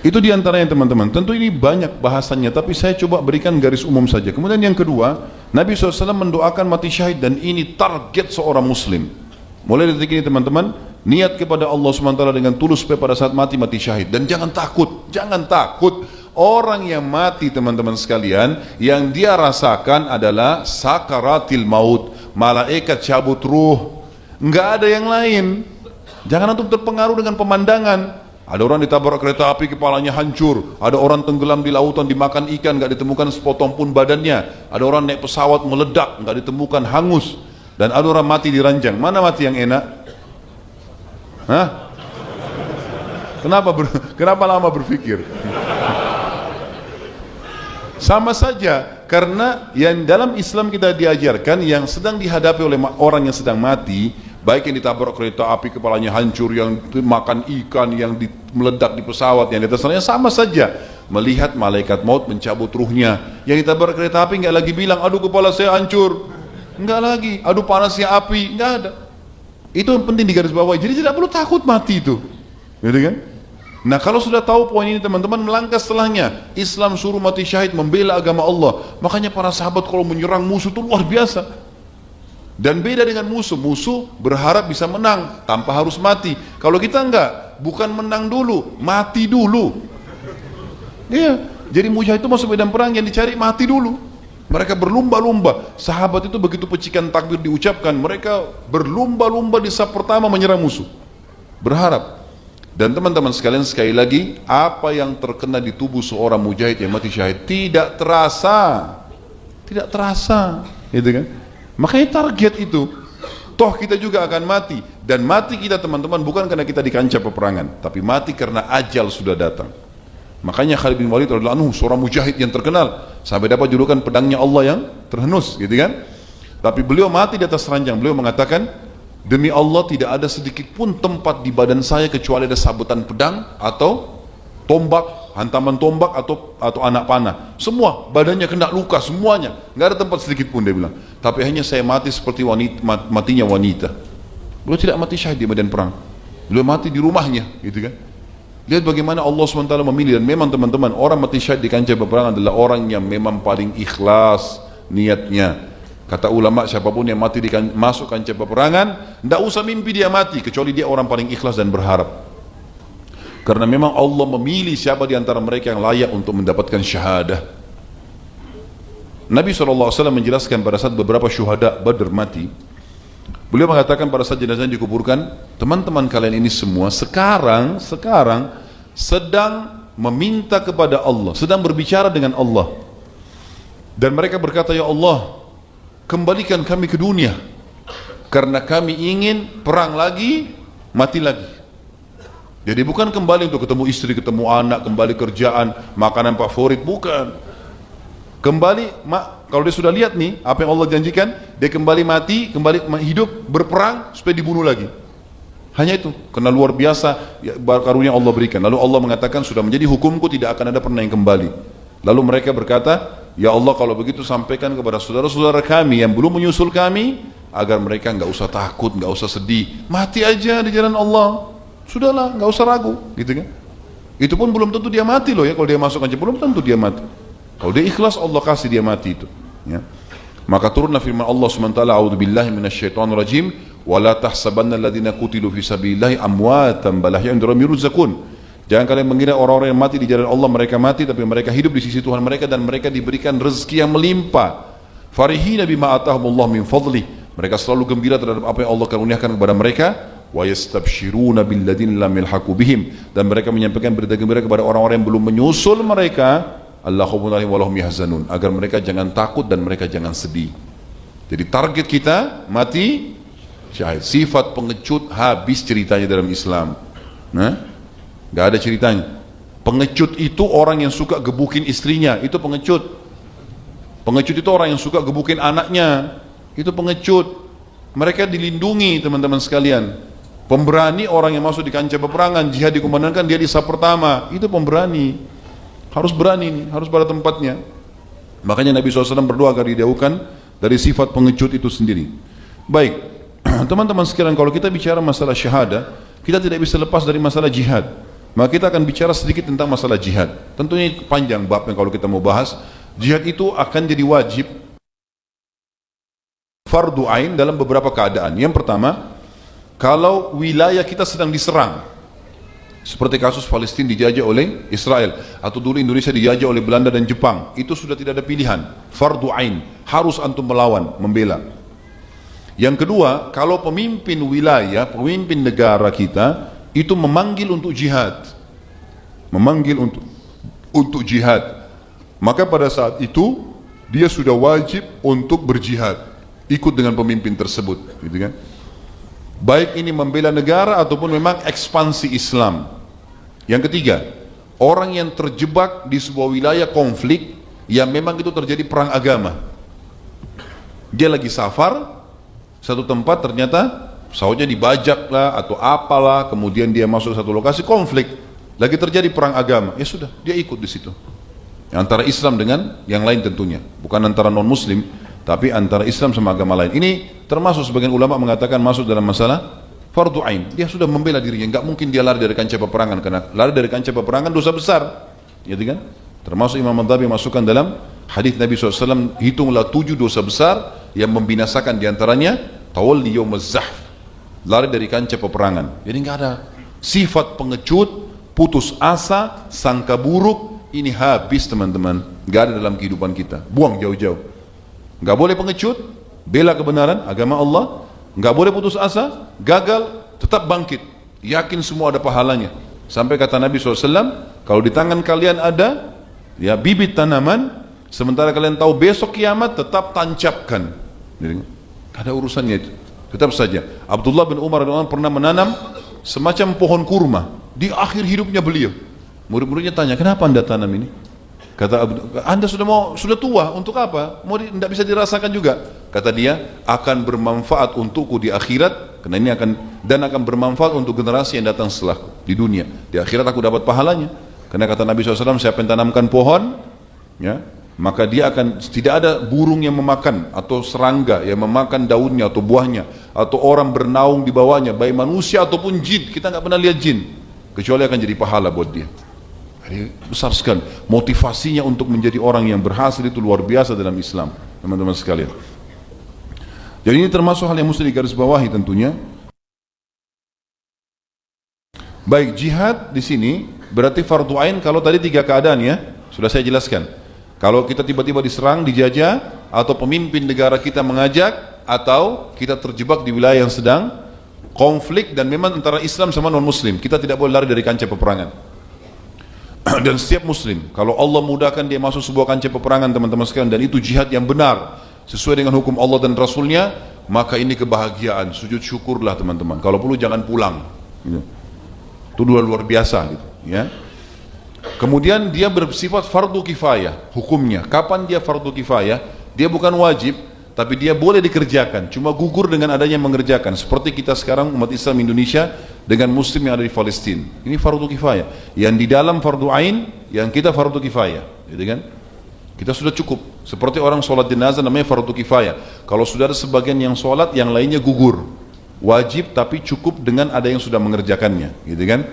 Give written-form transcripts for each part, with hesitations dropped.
Itu diantaranya teman-teman. Tentu ini banyak bahasannya, tapi saya coba berikan garis umum saja. Kemudian yang kedua, Nabi SAW mendoakan mati syahid, dan ini target seorang muslim. Mulai detik ini teman-teman, niat kepada Allah SWT dengan tulus supaya pada saat mati syahid. Dan jangan takut, jangan takut. Orang yang mati teman-teman sekalian, yang dia rasakan adalah sakaratil maut, malaikat cabut ruh. Enggak ada yang lain. Jangan antum terpengaruh dengan pemandangan. Ada orang ditabrak kereta api, kepalanya hancur. Ada orang tenggelam di lautan, dimakan ikan, nggak ditemukan sepotong pun badannya. Ada orang naik pesawat meledak, nggak ditemukan, hangus. Dan ada orang mati di ranjang. Mana mati yang enak? Hah? Kenapa lama berpikir? Sama saja, karena yang dalam Islam kita diajarkan, yang sedang dihadapi oleh orang yang sedang mati, baik yang ditabrak kereta api kepalanya hancur, yang makan ikan, yang meledak di pesawat, yang di atas sana, sama saja melihat malaikat maut mencabut ruhnya. Yang ditabrak kereta api nggak lagi bilang, aduh kepala saya hancur, nggak lagi, aduh panasnya api, nggak ada. Itu yang penting digarisbawahi. Jadi tidak perlu takut mati itu, gitu kan? Nah kalau sudah tahu poin ini teman-teman, melangkah setelahnya. Islam suruh mati syahid, membela agama Allah. Makanya para sahabat kalau menyerang musuh itu luar biasa. Dan beda dengan musuh, musuh berharap bisa menang tanpa harus mati. Kalau kita enggak, bukan menang dulu, mati dulu. Iya, jadi mujahid itu masuk medan perang, yang dicari mati dulu. Mereka berlumba-lumba. Sahabat itu begitu pecikan takbir diucapkan, mereka berlumba-lumba di saf pertama menyerang musuh, berharap. Dan teman-teman sekalian, sekali lagi, apa yang terkena di tubuh seorang mujahid yang mati syahid tidak terasa, gitu kan? Makanya target itu, toh kita juga akan mati. Dan mati kita teman-teman bukan karena kita di kancah peperangan, tapi mati karena ajal sudah datang. Makanya Khalid bin Walid radhiyallahu anhu seorang mujahid yang terkenal, sampai dapat julukan pedangnya Allah yang terhenus, gitu kan? Tapi beliau mati di atas ranjang. Beliau mengatakan, demi Allah tidak ada sedikit pun tempat di badan saya kecuali ada sabetan pedang atau tombak, hantaman tombak atau anak panah. Semua badannya kena luka semuanya, nggak ada tempat sedikit pun, dia bilang. Tapi hanya saya mati seperti matinya wanita. Beliau tidak mati syahid di medan perang, beliau mati di rumahnya, gitu kan? Lihat bagaimana Allah SWT memilih. Dan memang teman-teman, orang mati syahid di kancah peperangan adalah orang yang memang paling ikhlas niatnya. Kata ulama, siapapun yang mati masuk kancah peperangan, tidak usah mimpi dia mati, kecuali dia orang paling ikhlas dan berharap. Karena memang Allah memilih siapa di antara mereka yang layak untuk mendapatkan syahadah. Nabi SAW menjelaskan pada saat beberapa syuhada Badr mati, beliau mengatakan pada saat jenazahnya dikuburkan, teman-teman kalian ini semua sekarang sedang meminta kepada Allah, sedang berbicara dengan Allah. Dan mereka berkata, ya Allah, kembalikan kami ke dunia, karena kami ingin perang lagi, mati lagi. Jadi bukan kembali untuk ketemu istri, ketemu anak, kembali kerjaan, makanan favorit, bukan. Kembali, kalau dia sudah lihat nih apa yang Allah janjikan, dia kembali mati, kembali hidup, berperang supaya dibunuh lagi. Hanya itu, karena luar biasa karunia Allah berikan. Lalu Allah mengatakan, sudah menjadi hukumku, tidak akan ada pernah yang kembali. Lalu mereka berkata, ya Allah, kalau begitu sampaikan kepada saudara-saudara kami yang belum menyusul kami, agar mereka nggak usah takut, nggak usah sedih, mati aja di jalan Allah, sudahlah, nggak usah ragu, gitu kan? Itu pun belum tentu dia mati loh ya, kalau dia masuk aja belum tentu dia mati. Kalau dia ikhlas, Allah kasih dia mati itu, ya. Maka turunlah firman Allah SWT, a'udzubillahi minasyaitonirrajim, wala tahsabanna alladziina qutilu fi sabilillahi amwatan bal ahya'un yurzaqun. Jangan kalian mengira orang-orang yang mati di jalan Allah mereka mati, tapi mereka hidup di sisi Tuhan mereka, dan mereka diberikan rezeki yang melimpah. Farihina bima atahumullah min fadli. Mereka selalu gembira terhadap apa yang Allah karuniakan kepada mereka. Wa yastabshiruna billadzina lam yalhaqu bihim. Dan mereka menyampaikan berita gembira kepada orang-orang yang belum menyusul mereka. Allah khaufun 'alaihim wa lahum yahzanun. Agar mereka jangan takut dan mereka jangan sedih. Jadi target kita mati syahid. Sifat pengecut habis ceritanya dalam Islam. Nah, gak ada ceritanya. Pengecut itu orang yang suka gebukin istrinya, itu pengecut. Pengecut itu orang yang suka gebukin anaknya, itu pengecut. Mereka dilindungi teman-teman sekalian. Pemberani orang yang masuk di kancah peperangan, jihad dikumandangkan, dia di saf pertama, itu pemberani. Harus berani nih, harus pada tempatnya. Makanya Nabi SAW berdoa agar dijauhkan dari sifat pengecut itu sendiri. Baik, teman-teman sekalian, kalau kita bicara masalah syahadah, kita tidak bisa lepas dari masalah jihad. Maka kita akan bicara sedikit tentang masalah jihad. Tentunya panjang bab yang kalau kita mau bahas. Jihad itu akan jadi wajib fardu ain dalam beberapa keadaan. Yang pertama, kalau wilayah kita sedang diserang, seperti kasus Palestina dijajah oleh Israel, atau dulu Indonesia dijajah oleh Belanda dan Jepang, itu sudah tidak ada pilihan, fardu ain, harus antum melawan, membela. Yang kedua, kalau pemimpin wilayah, pemimpin negara kita itu memanggil untuk jihad, memanggil untuk jihad, maka pada saat itu dia sudah wajib untuk berjihad, ikut dengan pemimpin tersebut, gitu kan? Baik ini membela negara ataupun memang ekspansi Islam. Yang ketiga, orang yang terjebak di sebuah wilayah konflik yang memang itu terjadi perang agama. Dia lagi safar satu tempat, ternyata pesawatnya dibajak lah atau apalah, kemudian dia masuk satu lokasi konflik, lagi terjadi perang agama, ya sudah, dia ikut di situ. Antara Islam dengan yang lain tentunya, bukan antara non muslim, tapi antara Islam sama agama lain. Ini termasuk sebagian ulama mengatakan masuk dalam masalah fardu ain. Dia sudah membela dirinya, nggak mungkin dia lari dari kancah peperangan, karena lari dari kancah peperangan dosa besar, gitu kan? Termasuk Imam Madhabi masukkan dalam hadis Nabi SAW, hitunglah 7 dosa besar yang membinasakan diantaranya tawalli yaumaz zahf, lari dari kancah peperangan. Jadi nggak ada sifat pengecut, putus asa, sangka buruk. Ini habis teman-teman, nggak ada dalam kehidupan kita. Buang jauh-jauh. Nggak boleh pengecut, bela kebenaran, agama Allah. Nggak boleh putus asa, gagal, tetap bangkit. Yakin semua ada pahalanya. Sampai kata Nabi SAW, kalau di tangan kalian ada ya bibit tanaman, sementara kalian tahu besok kiamat, tetap tancapkan. Jadi, nggak ada urusannya itu. Tetap saja. Abdullah bin Umar pernah menanam semacam pohon kurma di akhir hidupnya beliau. Murid-muridnya tanya, kenapa anda tanam ini? Kata anda sudah tua, untuk apa? Mau tidak bisa dirasakan juga. Kata dia, akan bermanfaat untukku di akhirat, karena ini akan bermanfaat untuk generasi yang datang setelahku di dunia. Di akhirat aku dapat pahalanya. Karena kata Nabi SAW, siapa yang tanamkan pohon, ya, maka dia akan tidak ada burung yang memakan atau serangga yang memakan daunnya atau buahnya, atau orang bernaung di bawahnya, baik manusia ataupun jin. Kita nggak pernah lihat jin, kecuali akan jadi pahala buat dia. Jadi besar sekali motivasinya untuk menjadi orang yang berhasil, itu luar biasa dalam Islam, teman-teman sekalian. Jadi ini termasuk hal yang mesti digarisbawahi tentunya. Baik, jihad di sini berarti fardu ain kalau tadi 3 keadaan ya, sudah saya jelaskan. Kalau kita tiba-tiba diserang, dijajah, atau pemimpin negara kita mengajak, atau kita terjebak di wilayah yang sedang konflik dan memang antara Islam sama non muslim, kita tidak boleh lari dari kancah peperangan. Dan setiap muslim, kalau Allah mudahkan dia masuk sebuah kancah peperangan teman-teman sekalian, dan itu jihad yang benar sesuai dengan hukum Allah dan Rasulnya, maka ini kebahagiaan, sujud syukurlah teman-teman. Kalau perlu jangan pulang, itu luar biasa gitu, ya. Kemudian dia bersifat fardu kifayah hukumnya. Kapan dia fardu kifayah? Dia bukan wajib, tapi dia boleh dikerjakan, cuma gugur dengan adanya mengerjakan. Seperti kita sekarang umat Islam Indonesia dengan muslim yang ada di Palestina, ini fardu kifayah. Yang di dalam fardu ain, yang kita fardu kifayah, gitu kan? Kita sudah cukup. Seperti orang sholat jenazah namanya fardu kifayah. Kalau sudah ada sebagian yang sholat, yang lainnya gugur. Wajib tapi cukup dengan ada yang sudah mengerjakannya, gitu kan?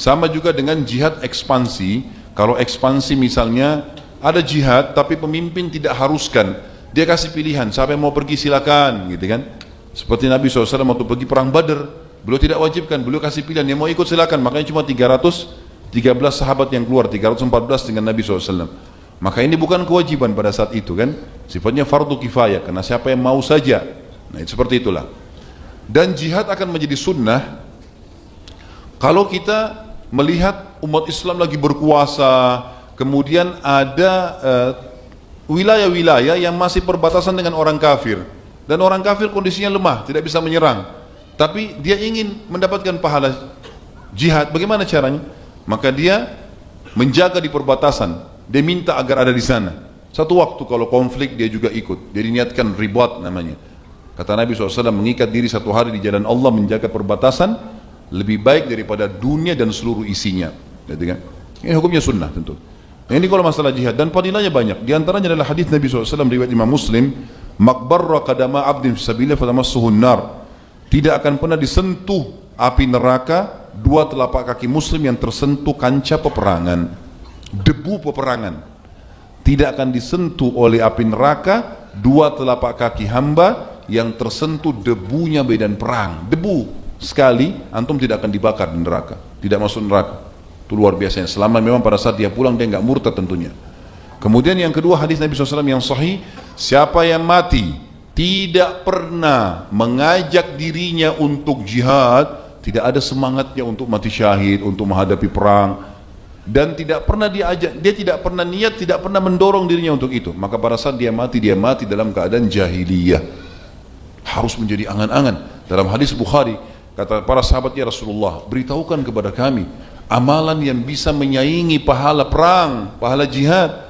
Sama juga dengan jihad ekspansi. Kalau ekspansi misalnya ada jihad tapi pemimpin tidak haruskan, dia kasih pilihan, siapa yang mau pergi silakan, gitu kan? Seperti Nabi SAW waktu pergi perang Badar, beliau tidak wajibkan, beliau kasih pilihan, yang mau ikut silakan. Makanya cuma 313 sahabat yang keluar, 314 dengan Nabi SAW. Maka ini bukan kewajiban pada saat itu kan, sifatnya fardu kifayah, karena siapa yang mau saja. Nah seperti itulah. Dan jihad akan menjadi sunnah kalau kita melihat umat Islam lagi berkuasa, kemudian ada wilayah-wilayah yang masih perbatasan dengan orang kafir, dan orang kafir kondisinya lemah, tidak bisa menyerang, tapi dia ingin mendapatkan pahala jihad. Bagaimana caranya? Maka dia menjaga di perbatasan, dia minta agar ada di sana. Satu waktu kalau konflik dia juga ikut, dia niatkan ribat namanya. Kata Nabi SAW, mengikat diri 1 hari di jalan Allah menjaga perbatasan lebih baik daripada dunia dan seluruh isinya. Ini hukumnya sunnah tentu. Nah, ini kalau masalah jihad, dan fadilahnya banyak. Di antaranya adalah hadis Nabi SAW riwayat Imam Muslim, "Makbarra qadama 'abdin fi sabilillah fatamassuhun nar." Tidak akan pernah disentuh api neraka dua telapak kaki muslim yang tersentuh kancah peperangan, debu peperangan. Tidak akan disentuh oleh api neraka dua telapak kaki hamba yang tersentuh debunya medan perang. Debu sekali, antum tidak akan dibakar di neraka, tidak masuk neraka. Itu luar biasa. Selama memang pada saat dia pulang dia nggak murtad tentunya. Kemudian yang kedua, hadis Nabi SAW yang sahih, siapa yang mati tidak pernah mengajak dirinya untuk jihad, tidak ada semangatnya untuk mati syahid, untuk menghadapi perang, dan tidak pernah diajak, dia tidak pernah niat, tidak pernah mendorong dirinya untuk itu, maka pada saat dia mati dalam keadaan jahiliyah. Harus menjadi angan-angan. Dalam hadis Bukhari, kata para sahabat, ya Rasulullah, beritahukan kepada kami amalan yang bisa menyaingi pahala perang, pahala jihad.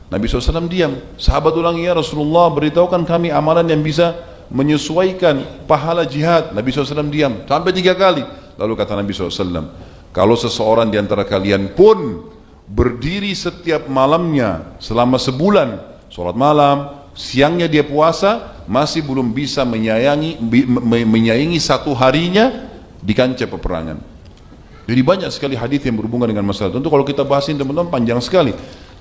Nabi SAW diam. Sahabat ulangi, ya Rasulullah, beritahukan kami amalan yang bisa menyesuaikan pahala jihad. Nabi SAW diam sampai 3 kali. Lalu kata Nabi SAW, kalau seseorang di antara kalian pun berdiri setiap malamnya selama sebulan, sholat malam, siangnya dia puasa, masih belum bisa menyayangi satu harinya di kancah peperangan. Jadi banyak sekali hadis yang berhubungan dengan masalah. Tentu kalau kita bahasin teman-teman panjang sekali.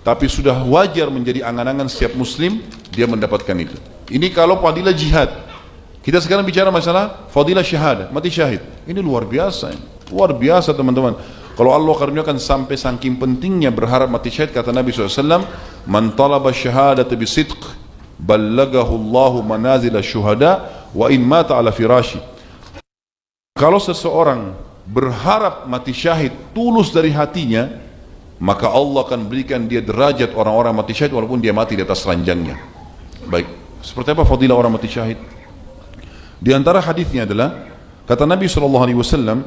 Tapi sudah wajar menjadi angan-angan setiap muslim dia mendapatkan itu. Ini kalau fadilah jihad. Kita sekarang bicara masalah fadilah syahadah, mati syahid. Ini luar biasa. Luar biasa teman-teman. Kalau Allah karuniakan sampai saking pentingnya berharap mati syahid, kata Nabi SAW, man talaba syahadata bisidq ballagahu Allahu manazil syuhada wa in mata ala firashi. Kalau seseorang berharap mati syahid tulus dari hatinya, maka Allah akan berikan dia derajat orang-orang mati syahid walaupun dia mati di atas ranjangnya. Baik, seperti apa fadilah orang mati syahid? Di antara hadisnya adalah kata Nabi SAW,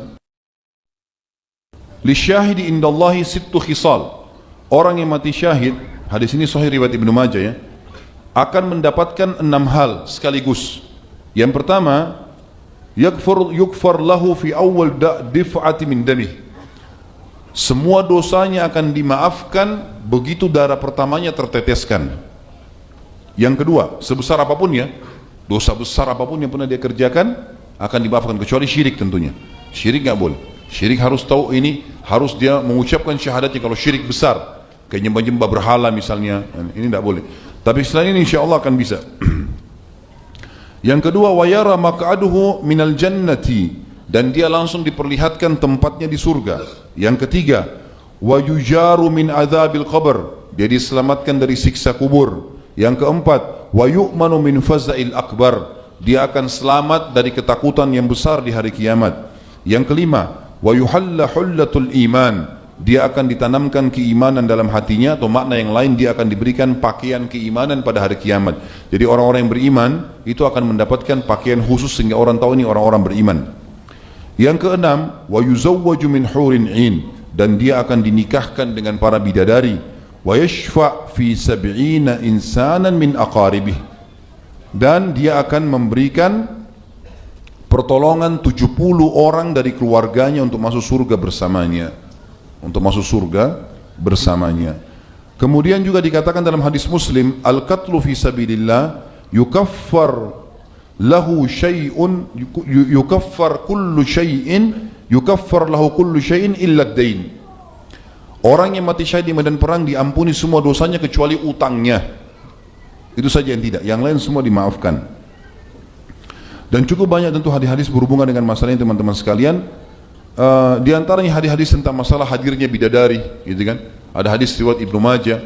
lisyahidi indallahi sittu khisal. Orang yang mati syahid, hadis ini sahih riwayat Ibnu Majah ya, akan mendapatkan 6 hal sekaligus. Yang pertama, yukfar lahu fi awal dif'ati min damih. Semua dosanya akan dimaafkan begitu darah pertamanya terteteskan. Yang kedua, sebesar apapun ya, dosa besar apapun yang pernah dia kerjakan akan dimaafkan, kecuali syirik tentunya. Syirik nggak boleh. Syirik harus tahu ini, harus dia mengucapkan syahadatnya kalau syirik besar, kayak nyembah-nyembah berhala misalnya, ini nggak boleh. Tapi selain ini insya Allah akan bisa. Yang kedua, wayara maq'aduhu minal jannati, dan dia langsung diperlihatkan tempatnya di surga. Yang ketiga, wa yujaru min adzabil qabr, dia diselamatkan dari siksa kubur. Yang keempat, wa yu'manu min faza'il akbar, dia akan selamat dari ketakutan yang besar di hari kiamat. Yang kelima, wa yuhalla hullatul iman, dia akan ditanamkan keimanan dalam hatinya, atau makna yang lain, dia akan diberikan pakaian keimanan pada hari kiamat. Jadi orang-orang yang beriman itu akan mendapatkan pakaian khusus sehingga orang tahu ini orang-orang beriman. Yang keenam, wa yuzawwaju min hurin 'ain, dan dia akan dinikahkan dengan para bidadari. Wa yashfa' fi 70 insanan min aqaribih, dan dia akan memberikan pertolongan 70 orang dari keluarganya untuk masuk surga bersamanya. Untuk masuk surga bersamanya. Kemudian juga dikatakan dalam hadis Muslim, al-qatlu fi sabilillah yukaffar lahu syai'un, yukaffar kullu syai'in, yukaffar lahu kullu syai'in illa ad-dain. Orang yang mati syahid di medan perang diampuni semua dosanya kecuali utangnya. Itu saja yang tidak, yang lain semua dimaafkan. Dan cukup banyak tentu hadis-hadis berhubungan dengan masalah ini teman-teman sekalian. Di antaranya hadis-hadis tentang masalah hadirnya bidadari, gitu kan? Ada hadis riwayat Ibnu Majah.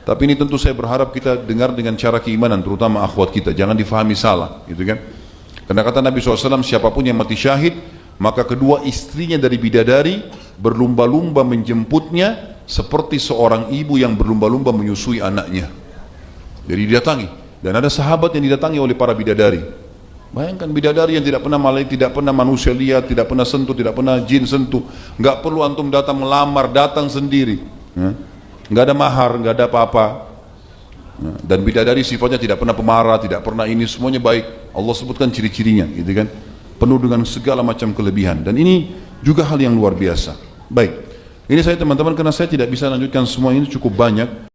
Tapi ini tentu saya berharap kita dengar dengan cara keimanan, terutama akhwat kita, jangan difahami salah, gitu kan? Karena kata Nabi SAW, siapapun yang mati syahid, maka kedua istrinya dari bidadari berlumba-lumba menjemputnya seperti seorang ibu yang berlumba-lumba menyusui anaknya. Jadi didatangi, dan ada sahabat yang didatangi oleh para bidadari. Bayangkan bidadari yang tidak pernah malaikat, tidak pernah manusia lihat, tidak pernah sentuh, tidak pernah jin sentuh, nggak perlu antum datang melamar, datang sendiri. Nggak ada mahar, nggak ada apa-apa. Dan bidadari sifatnya tidak pernah pemarah, tidak pernah ini, semuanya baik. Allah sebutkan ciri-cirinya, gitu kan? Penuh dengan segala macam kelebihan. Dan ini juga hal yang luar biasa. Baik, ini saya teman-teman, karena saya tidak bisa lanjutkan semua ini, cukup banyak.